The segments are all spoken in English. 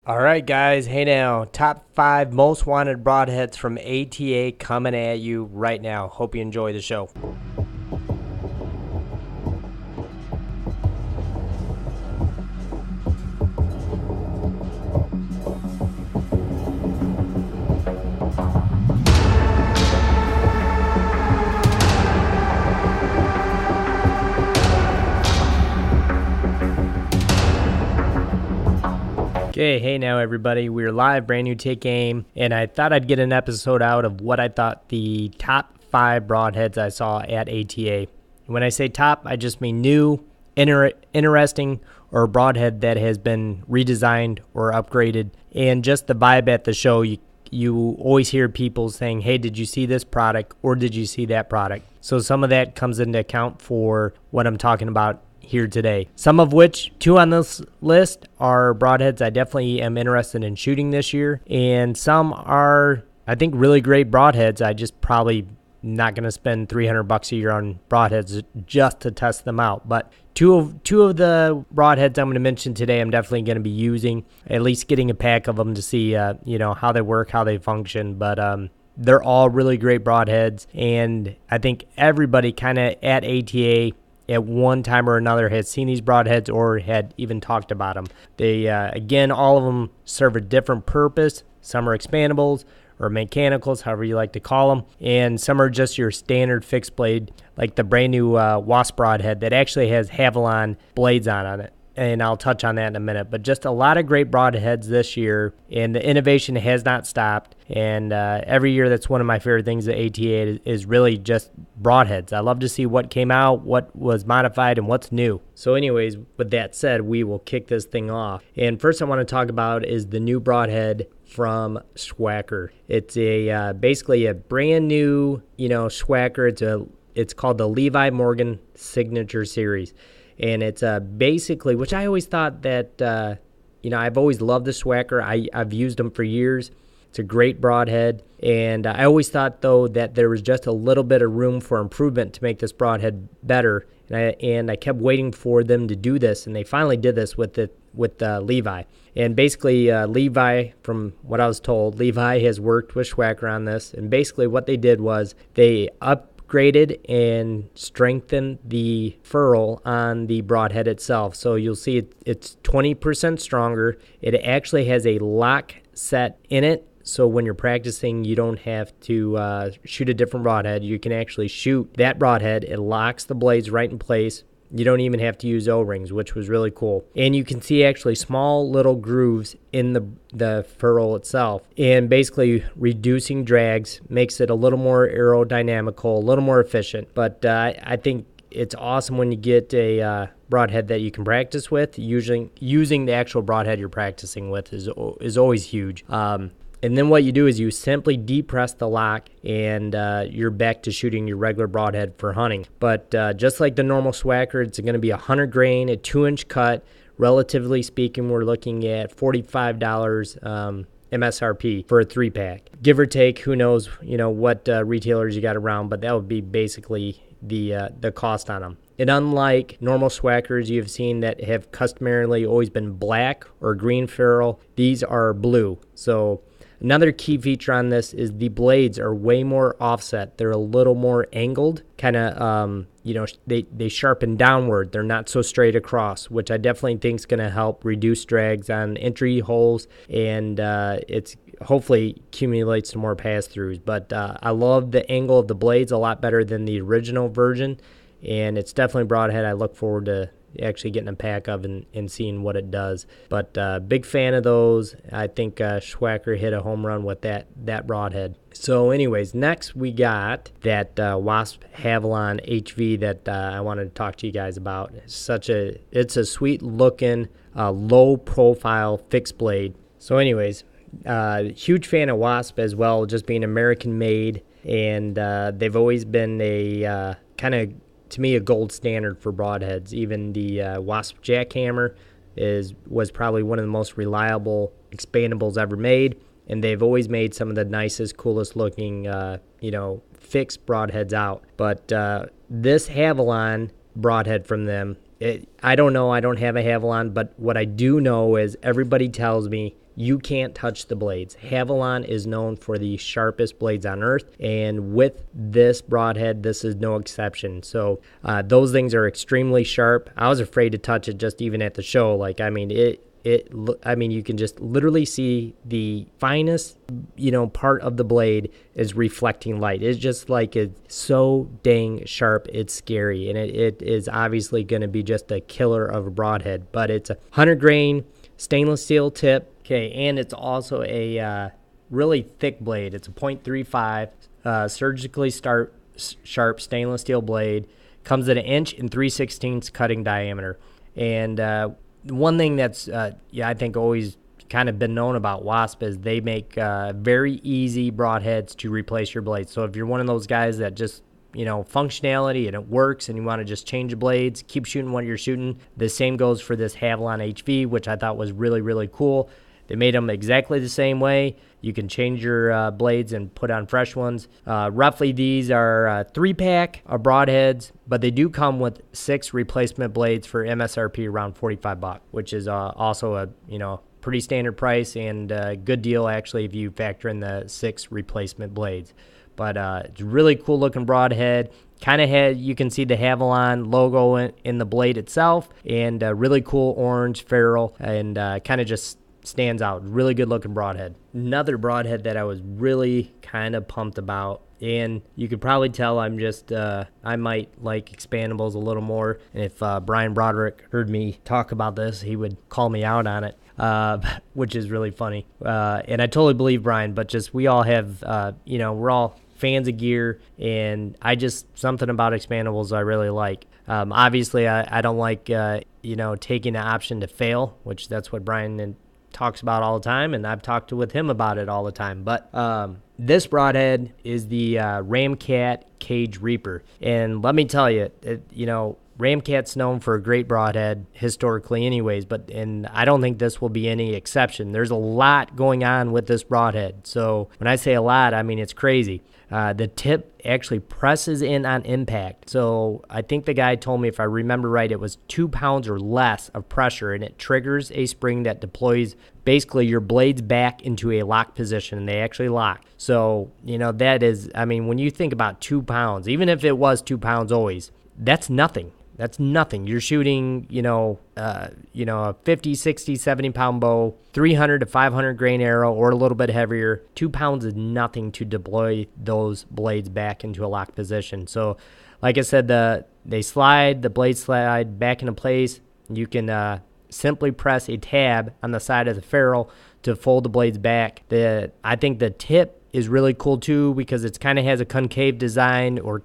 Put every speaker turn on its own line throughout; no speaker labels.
All right, guys. Hey now, top 5 most wanted broadheads from ATA coming at you right now. Hope you enjoy the show. Okay, hey now everybody, we're live, brand new take game, and I thought I'd get an episode out of what I thought the top 5 broadheads I saw at ATA. When I say top, I just mean new, interesting, or broadhead that has been redesigned or upgraded. And just the vibe at the show, you always hear people saying, hey, did you see this product or did you see that product? So some of that comes into account for what I'm talking about here today. Some of which, 2 on this list, are broadheads I definitely am interested in shooting this year. And some are, I think, really great broadheads. I just probably not going to spend $300 a year on broadheads just to test them out. But two of the broadheads I'm going to mention today, I'm definitely going to be using, at least getting a pack of them to see, how they work, how they function. But they're all really great broadheads. And I think everybody kind of at ATA at one time or another has seen these broadheads or had even talked about them. They, again, all of them serve a different purpose. Some are expandables or mechanicals, however you like to call them, and some are just your standard fixed blade, like the brand new Wasp broadhead that actually has Havalon blades on it. And I'll touch on that in a minute. But just a lot of great broadheads this year, and the innovation has not stopped. And every year, that's one of my favorite things at ATA is really just broadheads. I love to see what came out, what was modified, and what's new. So anyways, with that said, we will kick this thing off. And first I want to talk about is the new broadhead from Swhacker. It's a basically a brand new, Swhacker. It's called the Levi Morgan Signature Series. And it's basically, which I always thought that, I've always loved the Swhacker. I've used them for years. It's a great broadhead. And I always thought, though, that there was just a little bit of room for improvement to make this broadhead better. And I kept waiting for them to do this. And they finally did this with Levi. And basically, Levi, from what I was told, Levi has worked with Swhacker on this. And basically what they did was they upgraded and strengthened the ferrule on the broadhead itself. So you'll see it's 20% stronger. It actually has a lock set in it. So when you're practicing, you don't have to shoot a different broadhead. You can actually shoot that broadhead. It locks the blades right in place. You don't even have to use O-rings, which was really cool. And you can see actually small little grooves in the ferrule itself. And basically reducing drags makes it a little more aerodynamical, a little more efficient. But I think it's awesome when you get a broadhead that you can practice with. Using the actual broadhead you're practicing with is always huge. And then what you do is you simply depress the lock and you're back to shooting your regular broadhead for hunting. But just like the normal Swhacker, it's going to be 100 grain, a 2-inch cut. Relatively speaking, we're looking at $45 MSRP for a 3-pack. Give or take, who knows, what retailers you got around, but that would be basically the cost on them. And unlike normal Swhackers you've seen that have customarily always been black or green ferrule, these are blue. So another key feature on this is the blades are way more offset. They're a little more angled, kind of, they sharpen downward. They're not so straight across, which I definitely think is going to help reduce drags on entry holes, and it's hopefully accumulates some more pass-throughs. But I love the angle of the blades a lot better than the original version, and it's definitely broadhead I look forward to actually getting a pack of and seeing what it does. But big fan of those. I think Swhacker hit a home run with that broadhead. So anyways, next we got that Wasp Havalon HV that I wanted to talk to you guys about. It's a sweet looking low profile fixed blade. So anyways, huge fan of Wasp as well, just being American made, and they've always been a kind of, to me, a gold standard for broadheads. Even the Wasp jackhammer was probably one of the most reliable expandables ever made, and they've always made some of the nicest, coolest looking, fixed broadheads out. But this Havalon broadhead from them, I don't know, I don't have a Havalon, but what I do know is everybody tells me you can't touch the blades. Havalon is known for the sharpest blades on earth, and with this broadhead, this is no exception. So those things are extremely sharp. I was afraid to touch it just even at the show. Like, I mean, you can just literally see the finest, part of the blade is reflecting light. It's just like, it's so dang sharp, it's scary, and it is obviously going to be just a killer of a broadhead. But it's a 100 grain stainless steel tip. Okay, and it's also a really thick blade. It's a .35 surgically sharp stainless steel blade. Comes at 1 inch and 3/16 cutting diameter. And one thing that's, I think always kind of been known about Wasp is they make very easy broadheads to replace your blades. So if you're one of those guys that just, functionality and it works and you want to just change the blades, keep shooting what you're shooting, the same goes for this Havalon HV, which I thought was really, really cool. They made them exactly the same way. You can change your blades and put on fresh ones. Roughly, these are a 3-pack of broadheads, but they do come with 6 replacement blades for MSRP around $45, which is also a pretty standard price and a good deal actually if you factor in the 6 replacement blades. But it's a really cool looking broadhead. Kind of you can see the Havalon logo in the blade itself, and a really cool orange ferrule, and kind of just stands out. Really good looking broadhead. Another broadhead that I was really kind of pumped about, and you could probably tell I'm just I might like expandables a little more, and if Brian Broderick heard me talk about this, he would call me out on it, which is really funny, and I totally believe Brian, but just we all have we're all fans of gear, and something about expandables I really like. Obviously I don't like taking the option to fail, which that's what Brian talks about all the time, and I've talked with him about it all the time. But this broadhead is the Ramcat Cage Reaper, and let me tell you, Ramcat's known for a great broadhead historically anyways, and I don't think this will be any exception. There's a lot going on with this broadhead. So when I say a lot, I mean it's crazy. The tip actually presses in on impact. So I think the guy told me, if I remember right, it was 2 pounds or less of pressure, and it triggers a spring that deploys basically your blades back into a lock position, and they actually lock. So, that is, when you think about 2 pounds, even if it was 2 pounds always, that's nothing. That's nothing. You're shooting, a 50, 60, 70 pound bow, 300 to 500 grain arrow, or a little bit heavier. 2 pounds is nothing to deploy those blades back into a locked position. So, like I said, the blades slide back into place. You can simply press a tab on the side of the ferrule to fold the blades back. I think the tip is really cool too, because it kind of has a concave design, or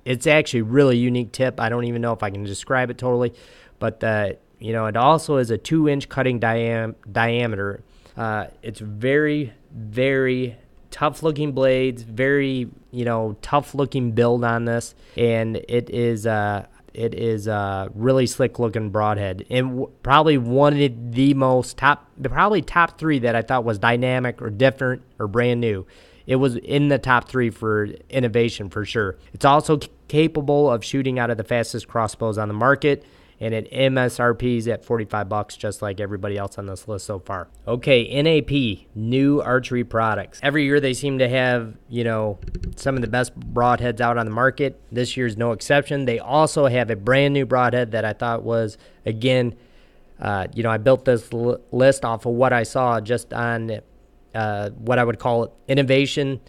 it's actually a really unique tip. I don't even know if I can describe it totally, but it also is a 2-inch cutting diameter. It's very, very tough looking blades, very tough looking build on this, and it is a really slick looking broadhead, and probably one of the top 3 that I thought was dynamic or different or brand new. It was in the top 3 for innovation for sure. It's also capable of shooting out of the fastest crossbows on the market, and it MSRPs at $45, just like everybody else on this list so far. Okay, NAP, new archery products. Every year they seem to have, some of the best broadheads out on the market. This year's no exception. They also have a brand new broadhead that I thought was, again, I built this list off of what I saw just on what I would call innovation,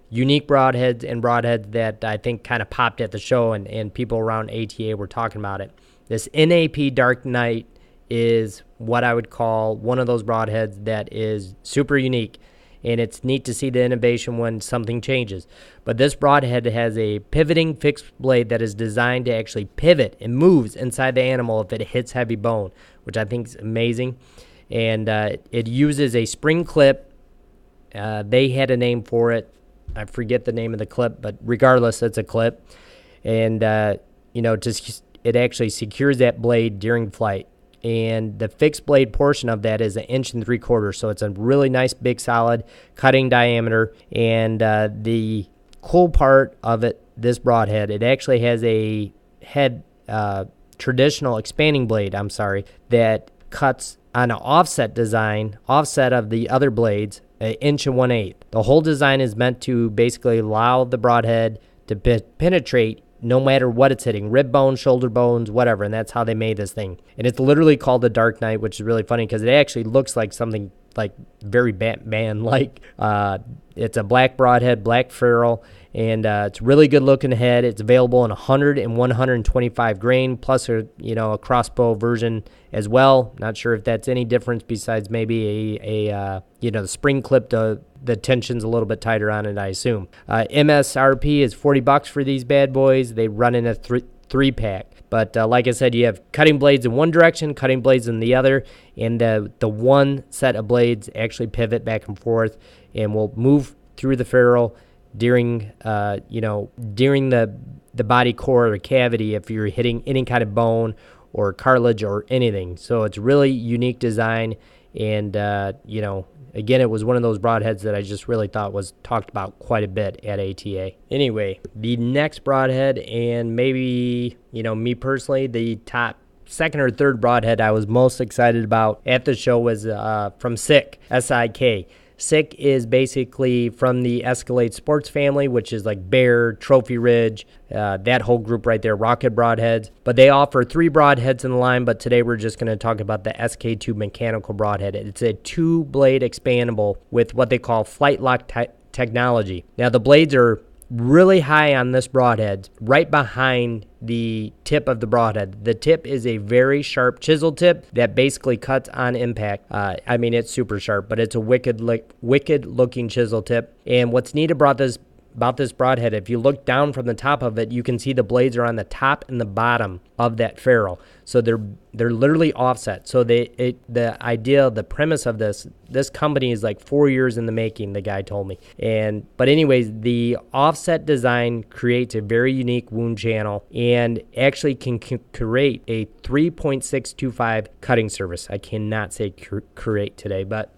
unique broadheads, and broadheads that I think kind of popped at the show, and people around ATA were talking about it. This NAP Dark Knight is what I would call one of those broadheads that is super unique, and it's neat to see the innovation when something changes. But this broadhead has a pivoting fixed blade that is designed to actually pivot and moves inside the animal if it hits heavy bone, which I think is amazing. And it uses a spring clip. They had a name for it. I forget the name of the clip, but regardless, it's a clip. And, it actually secures that blade during flight. And the fixed blade portion of that is 1 3/4 inches. So it's a really nice, big, solid cutting diameter. And the cool part of it, this broadhead, it actually has a traditional expanding blade, that cuts on an offset design, offset of the other blades, 1.1 inch. The whole design is meant to basically allow the broadhead to penetrate no matter what it's hitting, rib bones, shoulder bones, whatever, and that's how they made this thing. And it's literally called the Dark Knight, which is really funny because it actually looks like something like very Batman-like. It's a black broadhead, black ferrule, and it's really good looking head. It's available in 100 and 125 grain, plus a crossbow version as well. Not sure if that's any difference besides maybe the spring clip, the tension's a little bit tighter on it, I assume. MSRP is $40 for these bad boys. They run in a three-pack. But like I said, you have cutting blades in one direction, cutting blades in the other, and the one set of blades actually pivot back and forth and will move through the ferrule during the body core or cavity if you're hitting any kind of bone or cartilage or anything. So it's really unique design, and again, it was one of those broadheads that I just really thought was talked about quite a bit at ATA. Anyway, the next broadhead, and maybe, me personally, the top second or third broadhead I was most excited about at the show was from SICK, S-I-K. SICK is basically from the Escalade Sports family, which is like Bear, Trophy Ridge, that whole group right there, Rocket Broadheads. But they offer 3 broadheads in the line, but today we're just going to talk about the SK2 mechanical broadhead. It's a 2-blade expandable with what they call flight lock technology. Now, the blades are really high on this broadhead, right behind the tip of the broadhead. The tip is a very sharp chisel tip that basically cuts on impact. It's super sharp, but it's a wicked looking chisel tip. And what's neat about this broadhead, if you look down from the top of it, you can see the blades are on the top and the bottom of that ferrule. So they're literally offset. So the premise of this company is like 4 years in the making, the guy told me. But anyways, the offset design creates a very unique wound channel and actually can create a 3.625 cutting surface. I cannot say create today, but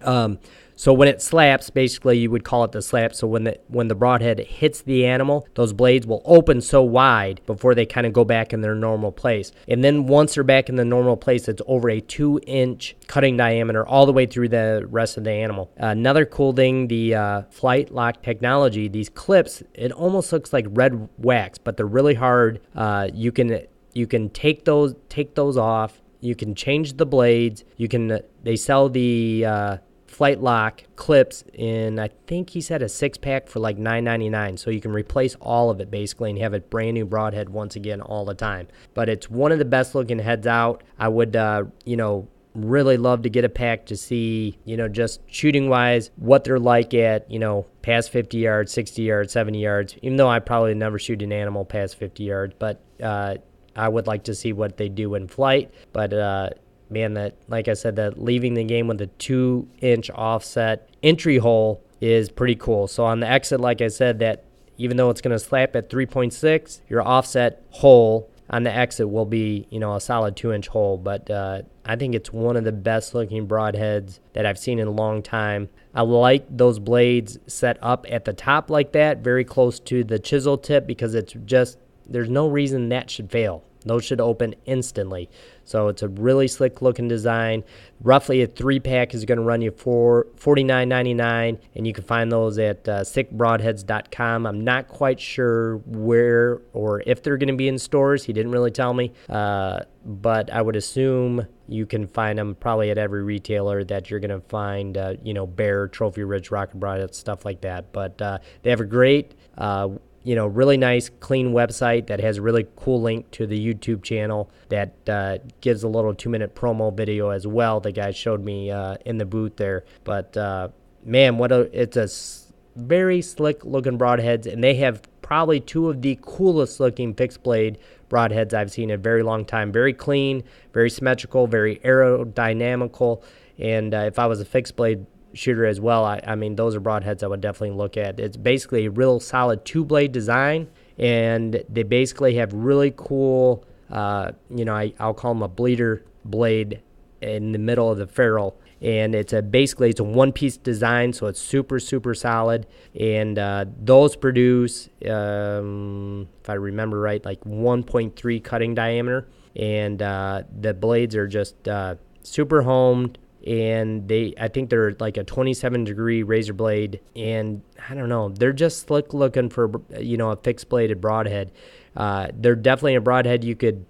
so when it slaps, basically you would call it the slap. So when the broadhead hits the animal, those blades will open so wide before they kind of go back in their normal place. And then once they're back in the normal place, it's over a 2-inch cutting diameter all the way through the rest of the animal. Another cool thing, the flight lock technology, these clips, it almost looks like red wax, but they're really hard. You can take those off. You can change the blades. They sell the flight lock clips in, I think he said, a 6-pack for like $9.99. So you can replace all of it basically and have a brand new broadhead once again all the time. But it's one of the best looking heads out. I would really love to get a pack to see, just shooting wise, what they're like at, past 50 yards, 60 yards, 70 yards, even though I probably never shoot an animal past 50 yards. But I would like to see what they do in flight. But man, that, like I said, that leaving the game with a 2-inch offset entry hole is pretty cool. So on the exit, like I said, that even though it's going to slap at 3.6, your offset hole on the exit will be, a solid 2-inch hole. But I think it's one of the best looking broadheads that I've seen in a long time. I like those blades set up at the top like that, very close to the chisel tip, because it's just, there's no reason that should fail. Those should open instantly. So it's a really slick looking design. Roughly a 3-pack is going to run you for $49.99, and you can find those at sickbroadheads.com. I'm not quite sure where or if they're going to be in stores. He didn't really tell me, but I would assume you can find them probably at every retailer that you're going to find, Bear, Trophy Ridge, Rocket Broadheads, stuff like that. But they have a great really nice, clean website that has a really cool link to the YouTube channel that gives a little 2-minute promo video as well. The guy showed me in the booth there. But man, it's a very slick looking broadheads, and they have probably 2 of the coolest looking fixed blade broadheads I've seen in a very long time. Very clean, very symmetrical, very aerodynamical, and if I was a fixed blade shooter as well, I mean, those are broadheads I would definitely look at. It's basically a real solid 2-blade design, and they basically have really cool, I'll call them a bleeder blade in the middle of the ferrule. And it's a 1-piece design, so it's super, super solid. And those produce, if I remember right, like 1.3 cutting diameter. And the blades are just super homed, and I think they're like a 27 degree razor blade, and I don't know, they're just slick looking for, a fixed bladed broadhead. They're definitely a broadhead you could,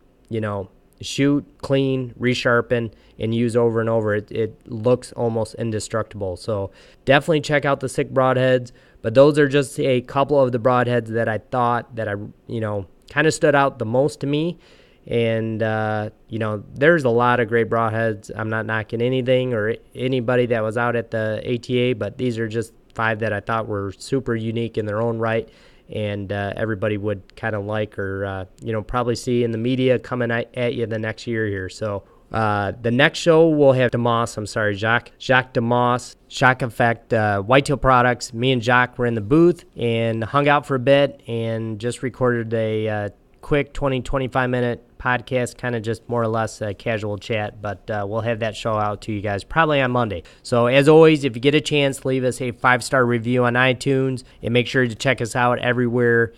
shoot, clean, resharpen, and use over and over. It looks almost indestructible. So definitely check out the Sick broadheads. But those are just a couple of the broadheads that I thought that kind of stood out the most to me. And, there's a lot of great broadheads. I'm not knocking anything or anybody that was out at the ATA, but these are just 5 that I thought were super unique in their own right, and everybody would kind of like or, probably see in the media coming at you the next year here. So the next show we'll have Jacques DeMoss, Shock Effect, Whitetail Products. Me and Jacques were in the booth and hung out for a bit and just recorded a quick 20-25 minute podcast, kind of just more or less a casual chat, but we'll have that show out to you guys probably on Monday. So as always, if you get a chance, leave us a 5-star review on iTunes, and make sure to check us out everywhere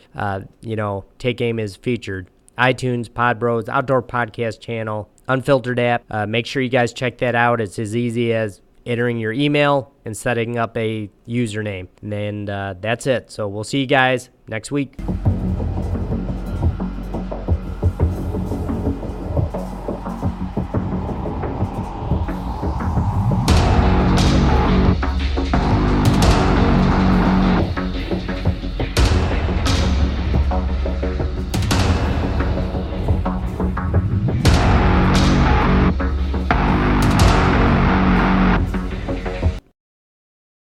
Take Aim is featured. iTunes, Podbros, Outdoor Podcast Channel, Unfiltered app. Make sure you guys check that out. It's as easy as entering your email and setting up a username, and then that's it. So we'll see you guys next week.